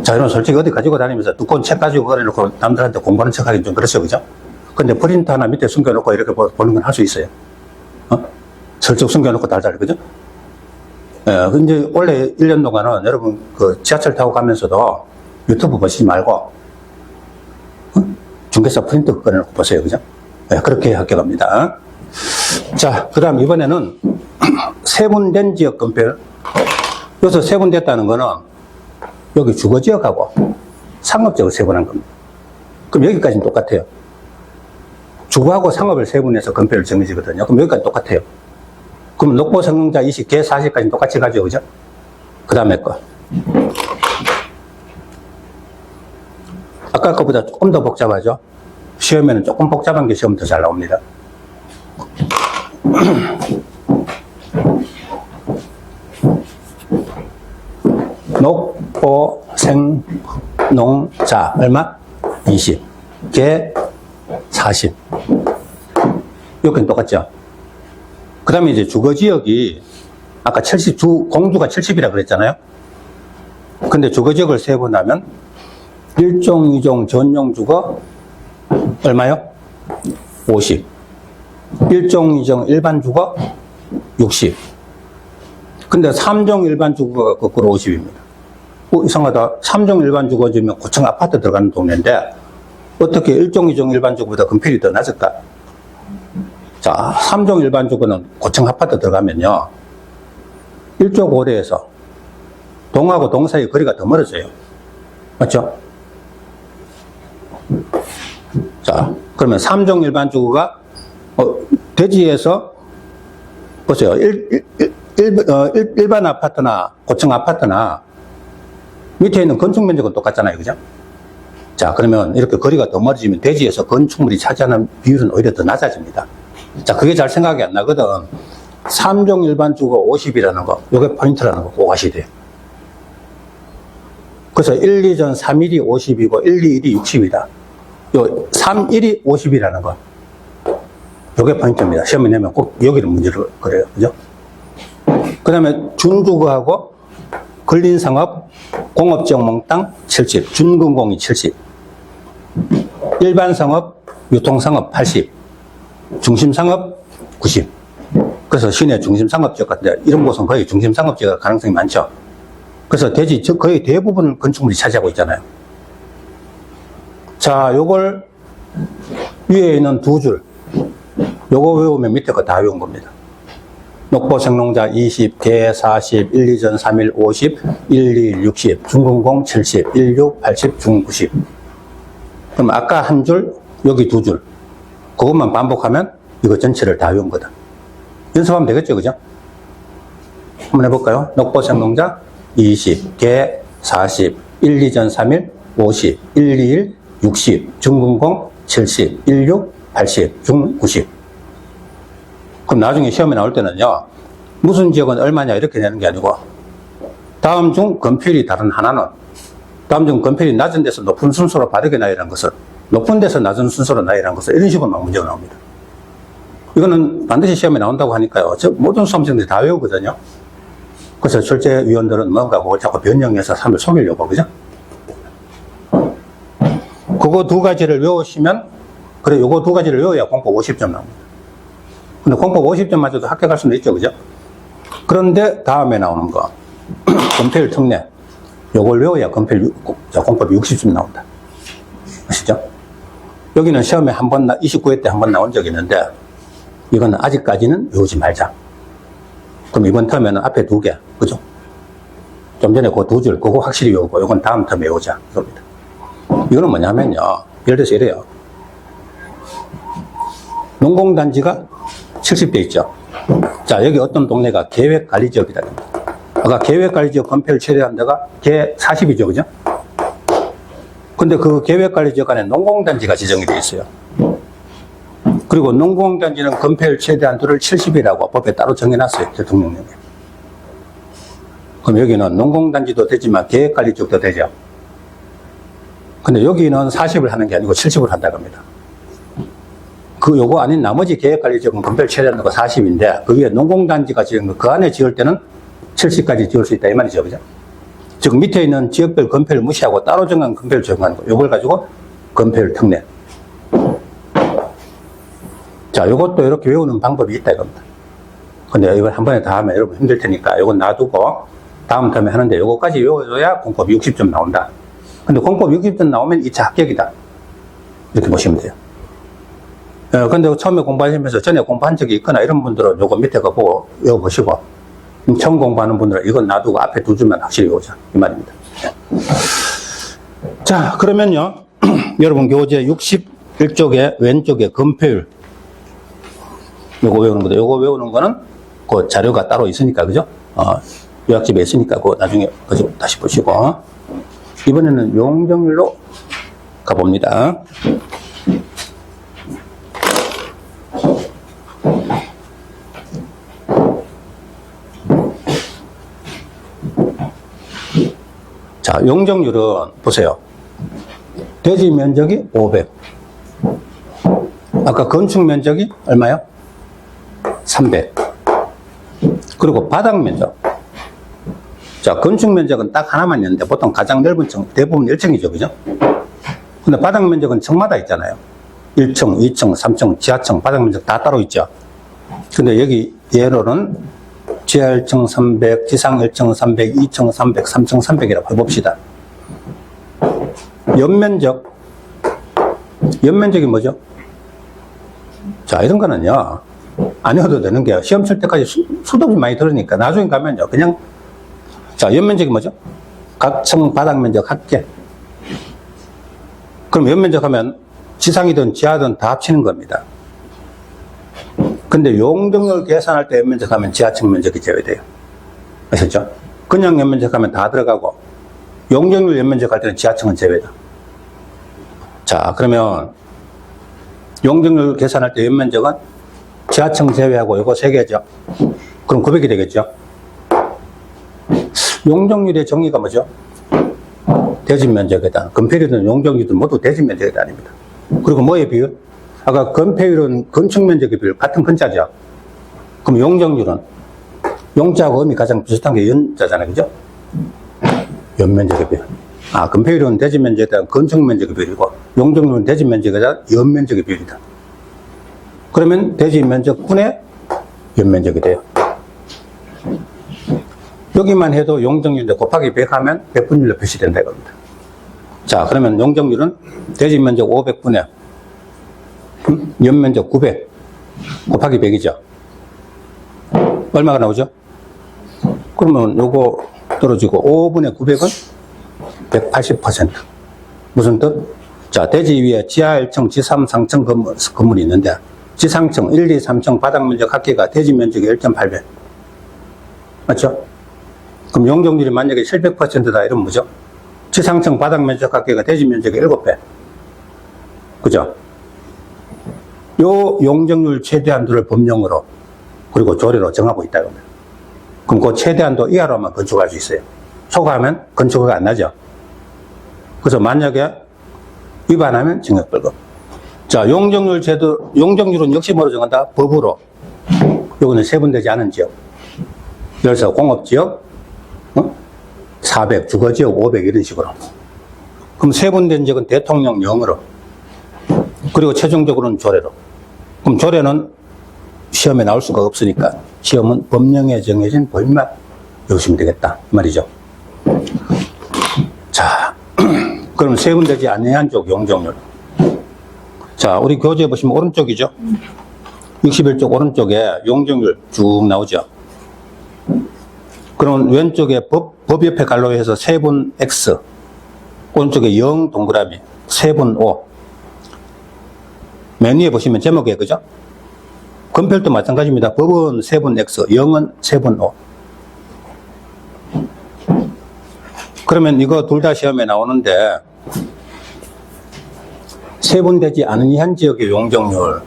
자, 여러분 솔직히 어디 가지고 다니면서 두꺼운 책 가지고 그래놓고 남들한테 공부하는 척 하긴 좀 그렇죠, 그죠? 근데 프린터 하나 밑에 숨겨놓고 이렇게 보는 건 할 수 있어요. 슬쩍 숨겨놓고 달달, 그죠? 예, 근데 원래 1년 동안은 여러분 그 지하철 타고 가면서도 유튜브 보시지 말고, 중개사 프린터 꺼내놓고 보세요, 그죠? 예, 그렇게 합격합니다. 자, 그 다음 이번에는 세분된 지역 건폐율. 여기서 세분됐다는 거는 여기 주거지역하고 상업지역을 세분한 겁니다. 그럼 여기까지는 똑같아요. 주거하고 상업을 세분해서 건폐율 정해지거든요. 그럼 여기까지 똑같아요. 그럼 녹보 성능자 20, 개 40까지는 똑같이 가죠, 그죠? 그 다음에 거. 아까 거보다 조금 더 복잡하죠? 시험에는 조금 복잡한 게 시험 더 잘 나옵니다. 녹보 생농자 얼마? 20, 개 40. 여기는 똑같죠? 그 다음에 이제 주거지역이 아까 70, 공주가 70이라 그랬잖아요. 근데 주거지역을 세분하면 1종, 2종 전용 주거 얼마요? 50. 1종, 2종 일반 주거 60. 근데 3종 일반 주거가 거꾸로 50입니다. 이상하다. 3종 일반 주거지면 고층 아파트 들어가는 동네인데 어떻게 1종, 2종 일반 주거보다 건폐율이 더 낮을까? 자, 3종 일반 주거는 고층 아파트 들어가면요. 1조 고래에서 동하고 동 사이 거리가 더 멀어져요. 맞죠? 자, 그러면 3종 일반 주거가 대지에서 보세요. 일반 아파트나 고층 아파트나 밑에 있는 건축 면적은 똑같잖아요. 그죠? 자, 그러면 이렇게 거리가 더 멀어지면 대지에서 건축물이 차지하는 비율은 오히려 더 낮아집니다. 자, 그게 잘 생각이 안 나거든. 3종 일반 주거 50이라는 거, 요게 포인트라는 거 꼭 아셔야 돼요. 그래서 1, 2전 3일이 50이고 1, 2, 1이 60이다. 요 3, 1이 50이라는 거. 요게 포인트입니다. 시험에 내면 꼭 여기를 문제를 그래요. 그죠? 그 다음에 준주거하고 근린상업, 공업지역 몽땅 70, 준근공이 70, 일반상업, 유통상업 80, 중심상업 90. 그래서 시내 중심상업지역 같은데 이런 곳은 거의 중심상업지역 가능성이 많죠. 그래서 대지 거의 대부분을 건축물이 차지하고 있잖아요. 자, 요걸 위에 있는 두 줄, 요거 외우면 밑에 거 다 외운 겁니다. 녹보 생농자 20, 개 40, 1, 2전 3일 50, 1, 2, 1, 60, 중근공 70, 1, 6, 80, 중 90. 그럼 아까 한 줄, 여기 두 줄. 그것만 반복하면 이거 전체를 다 외운 거다. 연습하면 되겠죠, 그죠? 한번 해볼까요? 녹보 생농자 20, 개 40, 1, 2전 3일 50, 1, 2, 1, 60, 중근공 70, 1, 6, 80, 중 90. 그럼 나중에 시험에 나올 때는요, 무슨 지역은 얼마냐 이렇게 내는 게 아니고, 다음 중 건폐율이 다른 하나는, 다음 중 건폐율이 낮은 데서 높은 순서로 바르게 나열한 것은, 높은 데서 낮은 순서로 나열한 것은 이런 식으로 막 문제가 나옵니다. 이거는 반드시 시험에 나온다고 하니까요, 모든 수험생들이 다 외우거든요. 그래서 출제위원들은 뭔가 그걸 자꾸 변형해서 사람을 속이려고, 그죠? 그거 두 가지를 외우시면, 그래, 요거 두 가지를 외워야 공법 50점 나옵니다. 근데 공법 50점 맞아도 합격할 수는 있죠, 그죠? 그런데 다음에 나오는 거, 건폐율 특례. 요걸 외워야 건폐율, 공법이 60점 나온다. 아시죠? 여기는 시험에 한 번, 29회 때 한 번 나온 적이 있는데, 이건 아직까지는 외우지 말자. 그럼 이번 텀에는 앞에 두 개, 그죠? 좀 전에 그 두 줄, 그거 확실히 외우고, 이건 다음 텀에 외우자. 그겁니다. 이거는 뭐냐면요. 예를 들어서 이래요. 농공단지가 70대 있죠. 자, 여기 어떤 동네가 계획관리지역이다. 아까 계획관리지역 건폐율 최대한 데가 개 40이죠, 그죠? 근데 그 계획관리지역 안에 농공단지가 지정이 되어 있어요. 그리고 농공단지는 건폐율 최대한도를 70이라고 법에 따로 정해놨어요, 대통령령에. 그럼 여기는 농공단지도 되지만 계획관리지역도 되죠. 근데 여기는 40을 하는 게 아니고 70을 한다고 합니다. 요거 아닌 나머지 계획관리지역은 건폐율 최대한도가 40인데, 그 위에 농공단지가 지은 거, 그 안에 지을 때는 70까지 지을 수 있다, 이 말이죠, 그죠? 즉 밑에 있는 지역별 건폐율 무시하고 따로 정한 건폐율 적용하는 거. 요걸 가지고 건폐율 특례. 자, 요것도 이렇게 외우는 방법이 있다 이겁니다. 근데 이걸 한 번에 다 하면 여러분 힘들 테니까 요건 놔두고 다음 텀에 하는데 요거까지 외워줘야 공법 60점 나온다. 근데 공법 60점 나오면 2차 합격이다. 이렇게 보시면 돼요. 근데 처음에 공부하시면서 전에 공부한 적이 있거나 이런 분들은 요거 밑에 거 보고 외워보시고, 처음 공부하는 분들은 이건 놔두고 앞에 두 줄만 확실히 외우자. 이 말입니다. 자, 그러면요. 여러분 교재 61쪽에 왼쪽에 건폐율. 요거 외우는 거다. 요거 외우는 거는 그 자료가 따로 있으니까, 그죠? 요약집에 있으니까 그거 나중에 다시 보시고. 이번에는 용적률로 가봅니다. 자, 용적률은 보세요. 대지 면적이 500. 아까 건축 면적이 얼마요? 300. 그리고 바닥 면적. 자, 건축 면적은 딱 하나만 있는데 보통 가장 넓은 층, 대부분 1층이죠. 그죠? 근데 바닥 면적은 층마다 있잖아요. 1층, 2층, 3층, 지하층, 바닥 면적 다 따로 있죠. 근데 여기 예로는 지하 1층 300, 지상 1층 300, 2층 300, 3층 300이라고 해봅시다. 연면적. 연면적이 뭐죠? 자, 이런 거는요, 안 외워도 되는 게요. 시험 칠 때까지 수도 많이 들으니까 나중에 가면요, 그냥, 자, 연면적이 뭐죠? 각 층 바닥 면적 합계. 그럼 연면적 하면 지상이든 지하든 다 합치는 겁니다. 근데 용적률 계산할 때 연면적 하면 지하층 면적이 제외돼요. 아셨죠? 그냥 연면적 하면 다 들어가고, 용적률 연면적 할 때는 지하층은 제외다. 자, 그러면 용적률 계산할 때 연면적은 지하층 제외하고 요거 3개죠. 그럼 900이 되겠죠. 용적률의 정의가 뭐죠? 대지 면적에 대한, 건폐율이든 용적률이든 모두 대지 면적에 대한입니다. 그리고 뭐의 비율? 아까 건폐율은 건축 면적의 비율, 같은 건자죠. 그럼 용적률은 용자하고 음이 가장 비슷한 게 연자잖아요. 그죠? 연면적의 비율. 건폐율은 대지 면적에 대한 건축 면적의 비율이고, 용적률은 대지 면적에 대한 연면적의 비율이다. 그러면 대지 면적분의 연면적이 돼요. 여기만 해도 용적률인데 곱하기 100 하면 100분율로 표시된다 이겁니다. 자, 그러면 용적률은 대지 면적 500분의 연면적 900 곱하기 100이죠. 얼마가 나오죠? 그러면 요거 떨어지고 5분의 900은 180%. 무슨 뜻? 자, 대지 위에 지하 1층, 지상 3층 건물이 있는데 지상층 1, 2, 3층 바닥 면적 합계가 대지 면적이 1.8배. 맞죠? 그럼 용적률이 만약에 700%다 이러면 뭐죠? 지상층 바닥 면적 합계가 대지 면적의 7배. 그죠? 요 용적률 최대한도를 법령으로 그리고 조례로 정하고 있다 이겁니다. 그럼 그 최대한도 이하로만 건축할 수 있어요. 초과하면 건축허가 안 나죠. 그래서 만약에 위반하면 징역벌금. 자, 용적률 제도, 용적률은 역시 뭐로 정한다? 법으로. 요거는 세분되지 않은 지역. 예를 들어서 공업지역, 400, 주거지역 500 이런 식으로. 그럼 세분된 지역은 대통령령으로. 그리고 최종적으로는 조례로. 그럼 조례는 시험에 나올 수가 없으니까 시험은 법령에 정해진 법만 외우시면 되겠다. 말이죠. 자, 그럼 세분되지 아니한 쪽 용적률. 자, 우리 교재에 보시면 오른쪽이죠. 61쪽 오른쪽에 용적률 쭉 나오죠. 그럼 왼쪽에 법 옆에 갈로해서 세분 X, 오른쪽에 0 동그라미, 세분 O. 맨 위에 보시면 제목에, 그죠? 건폐율도 마찬가지입니다. 법은 세분 X, 0은 세분 O. 그러면 이거 둘 다 시험에 나오는데, 세분되지 않은 이한 지역의 용적률.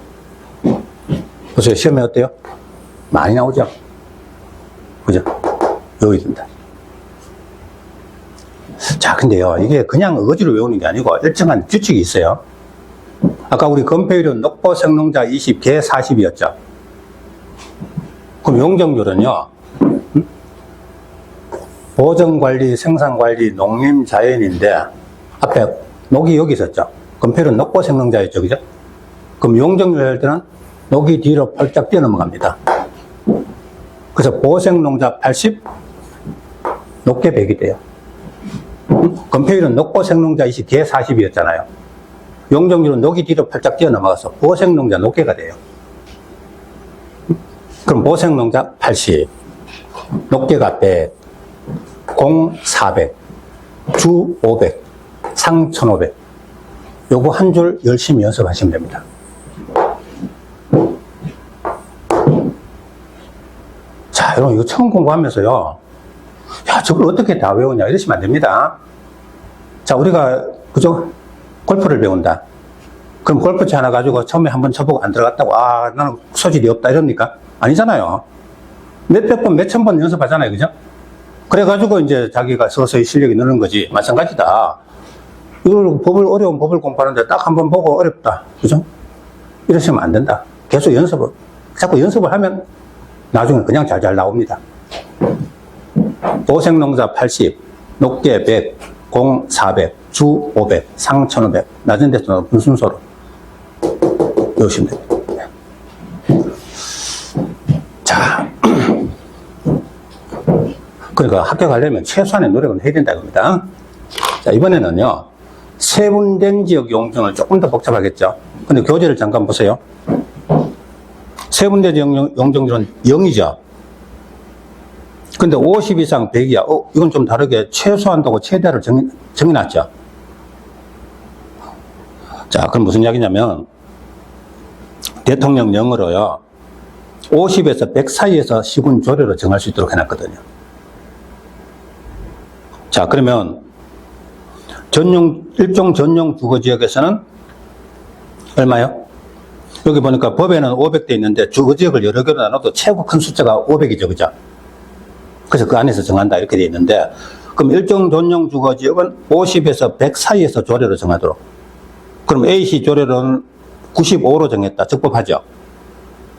보세요. 시험에 어때요? 많이 나오죠? 그죠? 여기 있습니다. 자, 근데요, 이게 그냥 어거지로 외우는 게 아니고 일정한 규칙이 있어요. 아까 우리 건폐율은 녹보 생농자 20, 개 40이었죠. 그럼 용적률은요, 보전관리, 생산관리, 농림자연인데 앞에 녹이 여기 있었죠. 금필은 녹보생농자였죠. 그죠? 그럼 용적률 할 때는 녹이 뒤로 펄짝 뛰어넘어갑니다. 그래서 보생농자 80, 녹계 100이 돼요. 금표율은 녹보생농자 20, 개 40이었잖아요. 용적률은 녹이 뒤로 팔짝 뛰어넘어가서 보생농자 녹계가 돼요. 그럼 보생농자 80, 녹계가 100, 공 400, 주 500, 상 1500. 요거 한 줄 열심히 연습하시면 됩니다. 자, 여러분 이거 처음 공부하면서요. 야, 저걸 어떻게 다 외우냐 이러시면 안 됩니다. 자, 우리가 그죠? 골프를 배운다. 그럼 골프채 하나 가지고 처음에 한번 쳐보고 안 들어갔다고 아 나는 소질이 없다 이럽니까? 아니잖아요. 몇백 번, 몇천 번 연습하잖아요. 그죠? 그래가지고 이제 자기가 서서히 실력이 느는 거지. 마찬가지다. 이걸 어려운 법을 공부하는데 딱 한 번 보고 어렵다. 그죠? 이러시면 안 된다. 계속 자꾸 연습을 하면 나중에 그냥 잘 나옵니다. 보생농자 80, 녹계 100, 공 400, 주 500, 상 1500. 낮은 데서 높은 순서로 외우시면 됩니다. 자, 그러니까 합격하려면 최소한의 노력은 해야 된다 겁니다. 자, 이번에는요. 세분된 지역 용적률 조금 더 복잡하겠죠. 근데 교재를 잠깐 보세요. 세분된 지역 용적률은 0이죠. 근데 50 이상 100이야. 이건 좀 다르게 최소한도고 최대를 정해놨죠. 자, 그럼 무슨 이야기냐면, 대통령령으로요, 50에서 100 사이에서 시군 조례로 정할 수 있도록 해놨거든요. 자, 그러면, 일종 전용 주거지역에서는 얼마요? 여기 보니까 법에는 500대 있는데 주거지역을 여러 개로 나눠도 최고 큰 숫자가 500이죠. 그죠? 그래서 그 안에서 정한다 이렇게 돼 있는데 그럼 일종 전용 주거지역은 50에서 100 사이에서 조례로 정하도록. 그럼 A시 조례로는 95로 정했다. 적법하죠.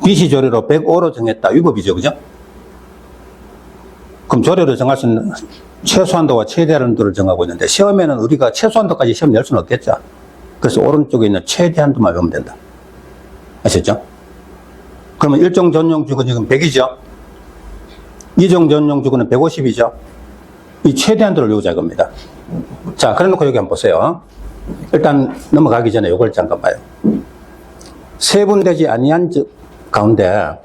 B시 조례로 105로 정했다. 위법이죠. 그죠? 그럼 조례로 정할 수 있는 최소한도와 최대한도를 정하고 있는데 시험에는 우리가 최소한도까지 시험 낼 수는 없겠죠. 그래서 오른쪽에 있는 최대한도만 외우면 된다. 아셨죠? 그러면 일종 전용 주거지역은 100이죠. 이종 전용 주거는 150이죠. 이 최대한도를 외우자 이겁니다. 자, 그래 놓고 여기 한번 보세요. 일단 넘어가기 전에 이걸 잠깐 봐요. 세분되지 아니한 가운데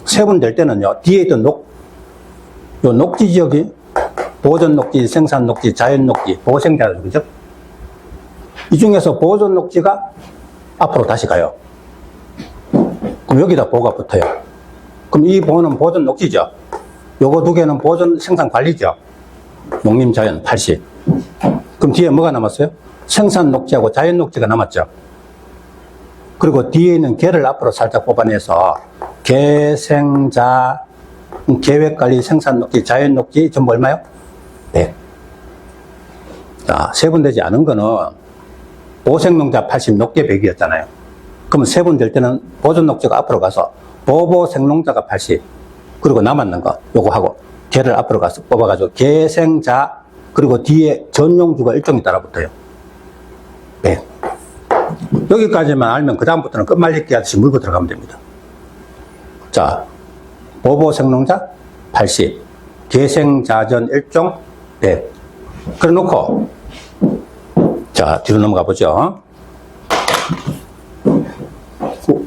세분될 때는요. 뒤에 있던 요 녹지 지역이 보전 녹지, 생산 녹지, 자연 녹지, 보생자죠. 그죠? 이 중에서 보전 녹지가 앞으로 다시 가요. 그럼 여기다 보가 붙어요. 그럼 이 보는 보전 녹지죠. 요거 두 개는 보전 생산 관리죠. 농림자연 80. 그럼 뒤에 뭐가 남았어요? 생산 녹지하고 자연 녹지가 남았죠. 그리고 뒤에 있는 개를 앞으로 살짝 뽑아내서 개생자, 계획관리, 생산 녹지, 자연 녹지 전부 얼마요? 100. 자, 세분되지 않은 거는 보생농자 80, 녹계 100이었잖아요. 그러면 세분될 때는 보전 녹지가 앞으로 가서 보보생농자가 80, 그리고 남았는 거 요거 하고 개를 앞으로 가서 뽑아가지고 개생자, 그리고 뒤에 전용주가 일종이 따라붙어요. 100. 여기까지만 알면 그 다음부터는 끝말잇기 하듯이 물고 들어가면 됩니다. 자, 보보생농자 80, 개생자전 일종 100. 그래 놓고 자, 뒤로 넘어가 보죠.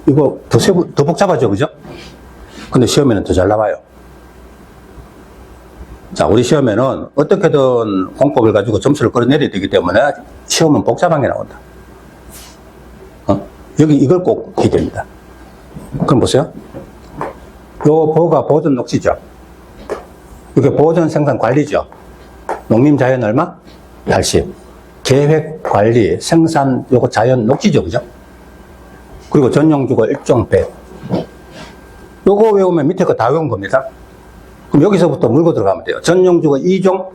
이거 더 복잡하죠, 그죠? 근데 시험에는 더 잘 나와요. 자, 우리 시험에는 어떻게든 공법을 가지고 점수를 끌어내려야 되기 때문에 시험은 복잡한 게 나온다. 여기 이걸 꼭 해야 됩니다. 그럼 보세요. 요 보가 보전 녹지죠. 이게 보전 생산 관리죠. 농림자연 얼마? 80. 계획 관리 생산 요거 자연 녹지죠. 그죠? 그리고 전용주거 일종 100. 요거 외우면 밑에 거 다 외운 겁니다. 그럼 여기서부터 물고 들어가면 돼요. 전용주거 2종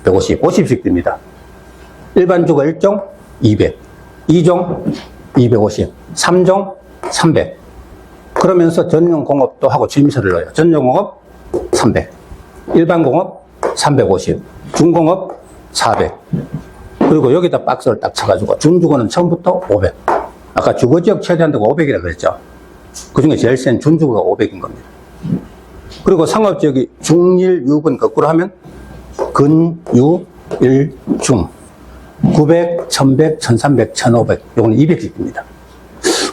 150, 50씩 듭니다. 일반주거 1종 200, 2종 250, 3종 300. 그러면서 전용공업도 하고 취임서를 넣어요. 전용공업 300, 일반공업 350. 중공업 400. 그리고 여기다 박스를 딱 쳐가지고 준주거는 처음부터 500. 아까 주거지역 최대한도가 500이라 그랬죠. 그 중에 제일 센 준주거가 500인 겁니다. 그리고 상업지역이 중일, 육은 거꾸로 하면 근, 유, 일, 중. 900, 1100, 1300, 1500. 요거는 200입니다.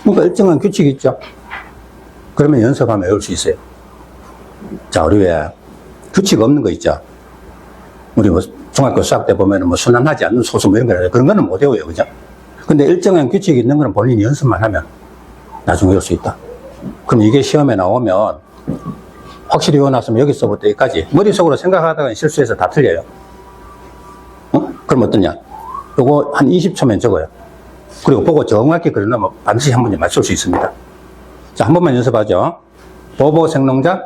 뭔가 일정한 규칙이 있죠. 그러면 연습하면 외울 수 있어요. 자, 우리 왜 규칙 없는 거 있죠. 우리 뭐 중학교 수학 때 보면은 뭐 순환하지 않는 소수 뭐 이런 거 그런 거는 못 외워요. 그죠? 근데 일정한 규칙이 있는 거는 본인이 연습만 하면 나중에 외울 수 있다. 그럼 이게 시험에 나오면 확실히 외워놨으면 여기서부터 여기까지 머릿속으로 생각하다가 실수해서 다 틀려요. 그럼 어떠냐? 요거 한 20초면 적어요. 그리고 보고 정확히 그려놓으면 반드시 한 문제 맞출 수 있습니다. 자, 한 번만 연습하죠. 보보생농자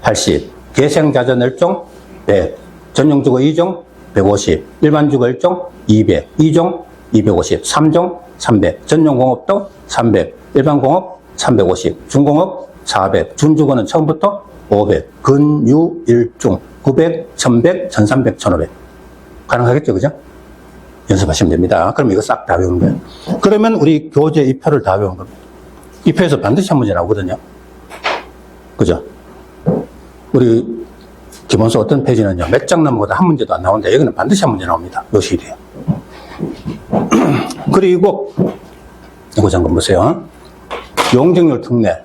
80, 계생자전 1종 100, 전용주거 2종 150, 일반주거 1종 200, 2종 250, 3종 300, 전용공업도 300, 일반공업 350, 중공업 400, 준주거는 처음부터 500, 근, 유, 일중 900, 1100, 1300, 1500. 가능하겠죠, 그죠? 연습하시면 됩니다. 그럼 이거 싹 다 외우는 거예요. 그러면 우리 교재 2표를 다 외운 겁니다. 2표에서 반드시 한 문제 나오거든요. 그죠? 우리 기본서 어떤 페이지는요, 몇 장 넘어가도 한 문제도 안 나오는데 여기는 반드시 한 문제 나옵니다. 요 시리에. 그리고 이거 잠깐 보세요. 용적률 특례.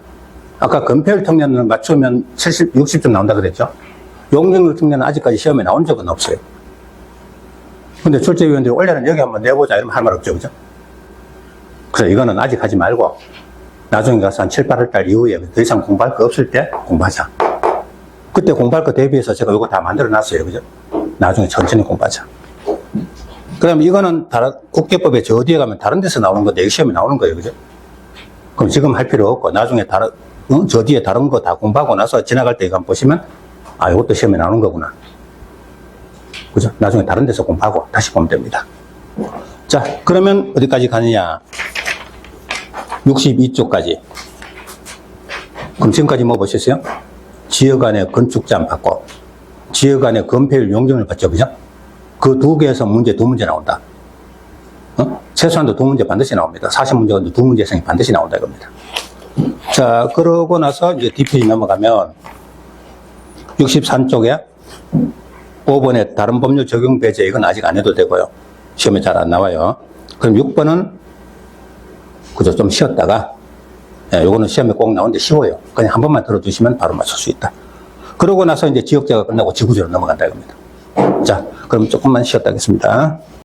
아까 건폐율 특례는 맞추면 70, 60점 나온다 그랬죠? 용적률 특례는 아직까지 시험에 나온 적은 없어요. 근데 출제위원들이 원래는 여기 한번 내보자 이러면 할 말 없죠, 그죠? 그래서 이거는 아직 하지 말고 나중에 가서 한 7, 8월 달 이후에 더 이상 공부할 거 없을 때 공부하자. 그때 공부할 거 대비해서 제가 이거 다 만들어 놨어요, 그죠? 나중에 천천히 공부하자. 그다음에 이거는 국계법에 저 어디에 가면 다른 데서 나오는 건데, 여기 시험에 나오는 거예요, 그죠? 그럼 지금 할 필요 없고, 나중에 저 뒤에 다른 거 다 공부하고 나서 지나갈 때 이거 한번 보시면, 아, 이것도 시험에 나오는 거구나. 그죠? 나중에 다른 데서 공부하고 다시 보면 됩니다. 자, 그러면 어디까지 가느냐? 62쪽까지. 그럼 지금까지 뭐 보셨어요? 지역 안에 건축자만 받고, 지역 안에 건폐율 용적률 받죠, 그죠? 그 두 개에서 문제, 두 문제 나온다. 최소한도 두 문제 반드시 나옵니다. 40문제인데 두 문제 이상이 반드시 나온다, 이겁니다. 자, 그러고 나서 이제 뒷페이지 넘어가면 63쪽에 5번에 다른 법률 적용 배제, 이건 아직 안 해도 되고요. 시험에 잘 안 나와요. 그럼 6번은 그저 좀 쉬었다가, 예, 요거는 시험에 꼭 나오는데 쉬워요. 그냥 한 번만 들어두시면 바로 맞출 수 있다. 그러고 나서 이제 지역제가 끝나고 지구제로 넘어간다, 이겁니다. 자, 그럼 조금만 쉬었다 하겠습니다.